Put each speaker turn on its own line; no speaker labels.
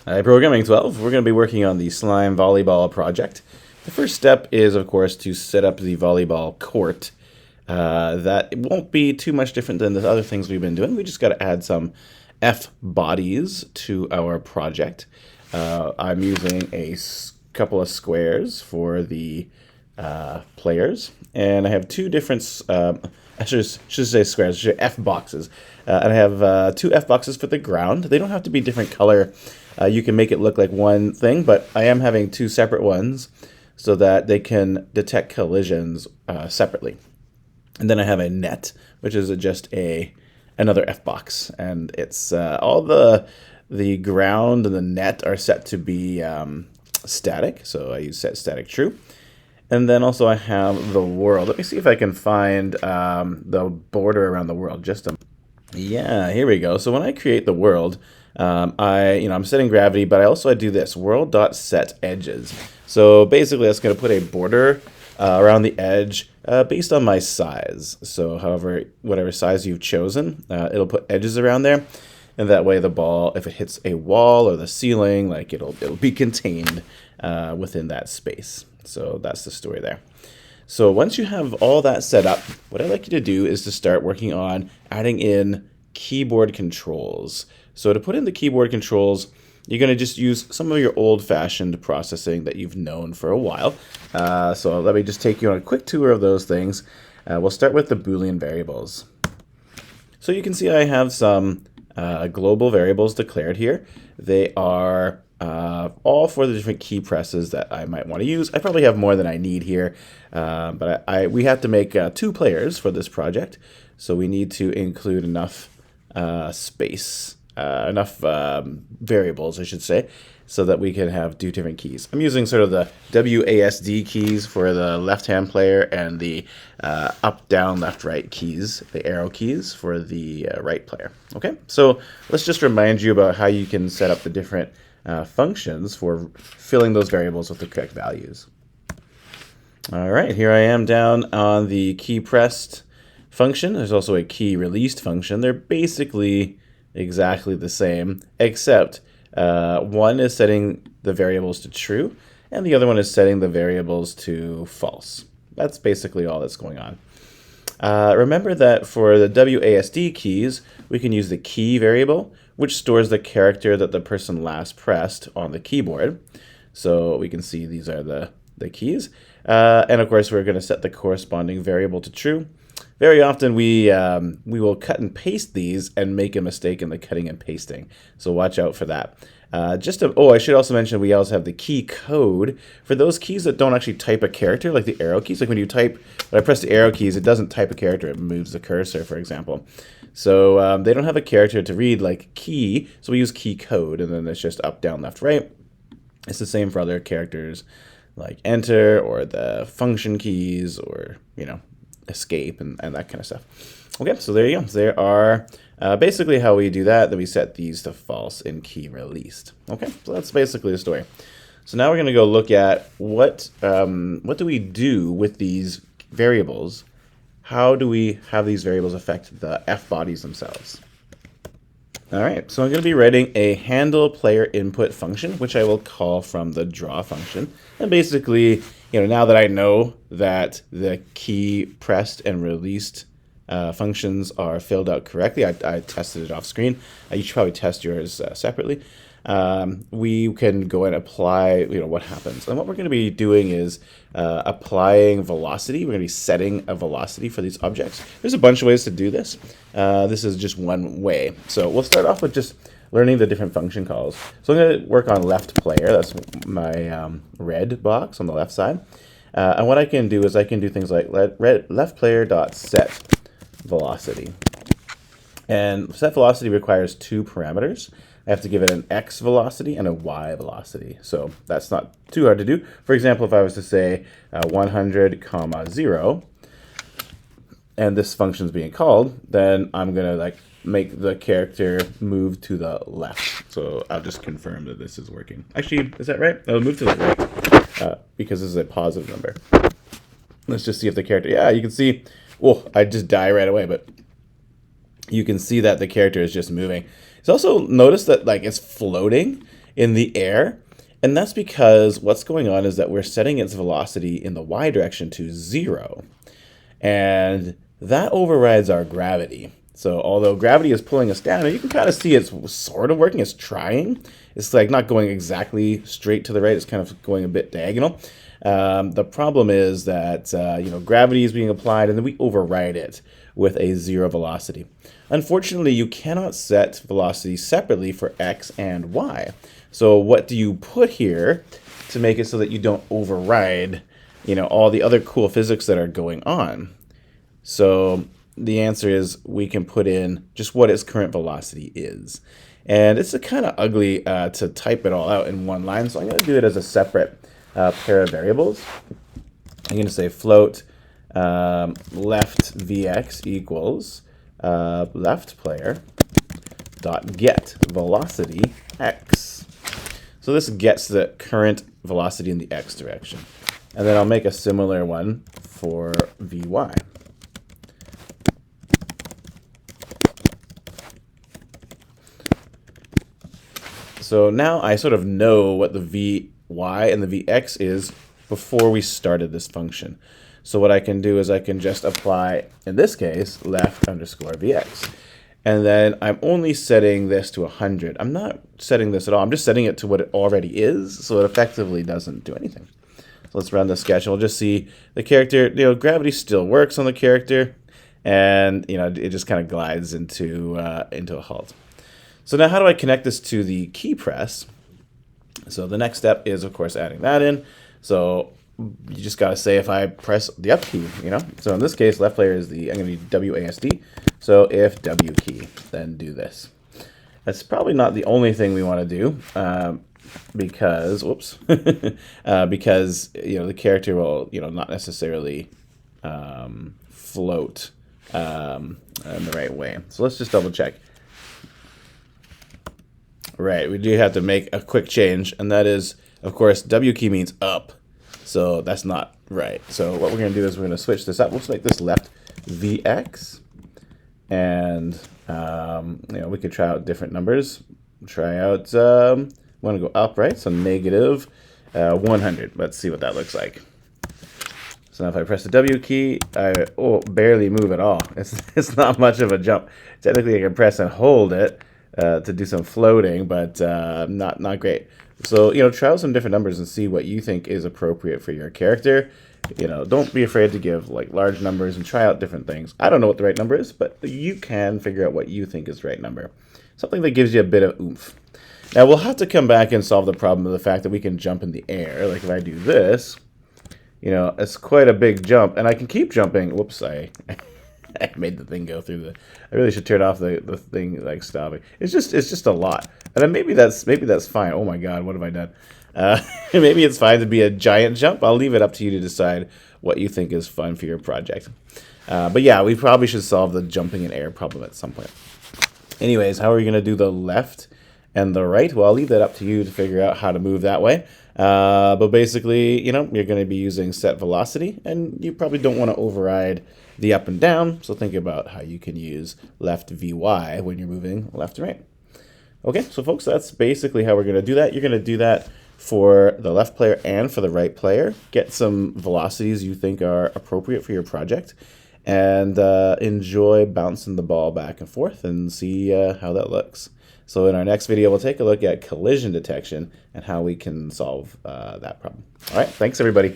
Hi, Programming 12. We're going to be working on the Slime Volleyball project. The first step is, of course, to set up the volleyball court. That won't be too much different than the other things we've been doing. We just got to add some FBodies to our project. I'm using a couple of squares for the players, and I have two different, I should say squares, I should say F boxes. And I have two F boxes for the ground. They don't have to be different color. You can make it look like one thing, but I am having two separate ones so that they can detect collisions separately. And then I have a net, which is just another F box, and it's all the ground and the net are set to be static. So I use set static true. And then also I have the world. Let me see if I can find the border around the world. Yeah, here we go. So when I create the world, I'm setting gravity, but I do this world.setEdges. So basically that's going to put a border around the edge based on my size. So whatever size you've chosen, it'll put edges around there. And that way the ball, if it hits a wall or the ceiling, like it'll be contained within that space. So that's the story there. So once you have all that set up, what I'd like you to do is to start working on adding in keyboard controls. So to put in the keyboard controls, you're going to just use some of your old-fashioned processing that you've known for a while. So let me just take you on a quick tour of those things. We'll start with the Boolean variables. So you can see I have some global variables declared here. They are all for the different key presses that I might want to use. I probably have more than I need here, but we have to make 2 players for this project, so we need to include enough space, enough variables, I should say, so that we can have 2 different keys. I'm using sort of the WASD keys for the left-hand player and the up, down, left, right keys, the arrow keys for the right player. Okay, so let's just remind you about how you can set up the different functions for filling those variables with the correct values. All right, here I am down on the key pressed function. There's also a key released function. They're basically exactly the same, except one is setting the variables to true, and the other one is setting the variables to false. That's basically all that's going on. Remember that for the WASD keys, we can use the key variable, which stores the character that the person last pressed on the keyboard. So we can see these are the keys. And of course, we're going to set the corresponding variable to true. Very often we will cut and paste these and make a mistake in the cutting and pasting. So watch out for that. I should also mention we also have the key code for those keys that don't actually type a character, like the arrow keys. Like when I press the arrow keys, it doesn't type a character, it moves the cursor, for example. So they don't have a character to read like key, so we use key code, and then it's just up, down, left, right. It's the same for other characters like enter or the function keys or, escape and that kind of stuff. Okay, so there you go. There are basically how we do that we set these to false in key released. Okay, so that's basically the story. So now we're going to go look at what do we do with these variables. How do we have these variables affect the FBodies themselves? All right, so I'm going to be writing a handle player input function, which I will call from the draw function. And basically, now that I know that the key pressed and released functions are filled out correctly, I tested it off screen. You should probably test yours separately. We can go and apply, what happens. And what we're going to be doing is applying velocity. We're going to be setting a velocity for these objects. There's a bunch of ways to do this. This is just one way. So we'll start off with just learning the different function calls. So I'm going to work on left player. That's my red box on the left side. And what I can do is I can do things like left player dot set velocity. And set velocity requires 2 parameters. I have to give it an x velocity and a y velocity. So that's not too hard to do. For example, if I was to say 100, 0, and this function is being called, then I'm going to make the character move to the left. So I'll just confirm that this is working. Actually, is that right? I'll move to the right because this is a positive number. Let's just see if the character, yeah, you can see, I just die right away, but you can see that the character is just moving. It's also notice that it's floating. in the air. And that's because what's going on is that we're setting its velocity in the y direction to 0. And that overrides our gravity. So although gravity is pulling us down, and you can kind of see it's sort of working, it's trying. It's like not going exactly straight to the right, it's kind of going a bit diagonal. The problem is that gravity is being applied and then we override it with a 0 velocity. Unfortunately, you cannot set velocity separately for x and y. So what do you put here to make it so that you don't override all the other cool physics that are going on? So the answer is we can put in just what its current velocity is. And it's kind of ugly to type it all out in one line, so I'm going to do it as a separate pair of variables. I'm going to say float left vx equals left player dot get velocity x. So this gets the current velocity in the x direction. And then I'll make a similar one for vy. So now I sort of know what the vy and the vx is before we started this function. So what I can do is I can just apply, in this case, left underscore vx. And then I'm only setting this to 100. I'm not setting this at all. I'm just setting it to what it already is, so it effectively doesn't do anything. So let's run the sketch, and we'll just see the character. Gravity still works on the character, and it just kind of glides into a halt. So now how do I connect this to the key press? So the next step is, of course, adding that in. So you just got to say if I press the up key, So in this case, left player is I'm going to be WASD. So if W key, then do this. That's probably not the only thing we want to do because, whoops, because, the character will, not necessarily float in the right way. So let's just double check. Right, we do have to make a quick change, and that is, of course, W key means up. So that's not right. So what we're going to do is we're going to switch this up. Let's make this left VX. And, we could try out different numbers. Try out, we want to go up, right? So negative 100. Let's see what that looks like. So now if I press the W key, I barely move at all. It's not much of a jump. Technically, I can press and hold it to do some floating, but not great. So, try out some different numbers and see what you think is appropriate for your character. Don't be afraid to give large numbers and try out different things. I don't know what the right number is, but you can figure out what you think is the right number. Something that gives you a bit of oomph. Now, we'll have to come back and solve the problem of the fact that we can jump in the air. Like if I do this, it's quite a big jump, and I can keep jumping. Whoops, I made the thing go through I really should turn off the thing stopping. It's just a lot, and then maybe that's fine. Oh my God, what have I done? Maybe it's fine to be a giant jump. I'll leave it up to you to decide what you think is fun for your project. But yeah, we probably should solve the jumping in air problem at some point. Anyways, how are we going to do the left and the right? Well, I'll leave that up to you to figure out how to move that way. But basically, you're going to be using set velocity, and you probably don't want to override the up and down. So think about how you can use left VY when you're moving left and right. Okay, so folks, that's basically how we're going to do that. You're going to do that for the left player and for the right player. Get some velocities you think are appropriate for your project, and enjoy bouncing the ball back and forth and see how that looks. So in our next video, we'll take a look at collision detection and how we can solve that problem. All right, thanks everybody.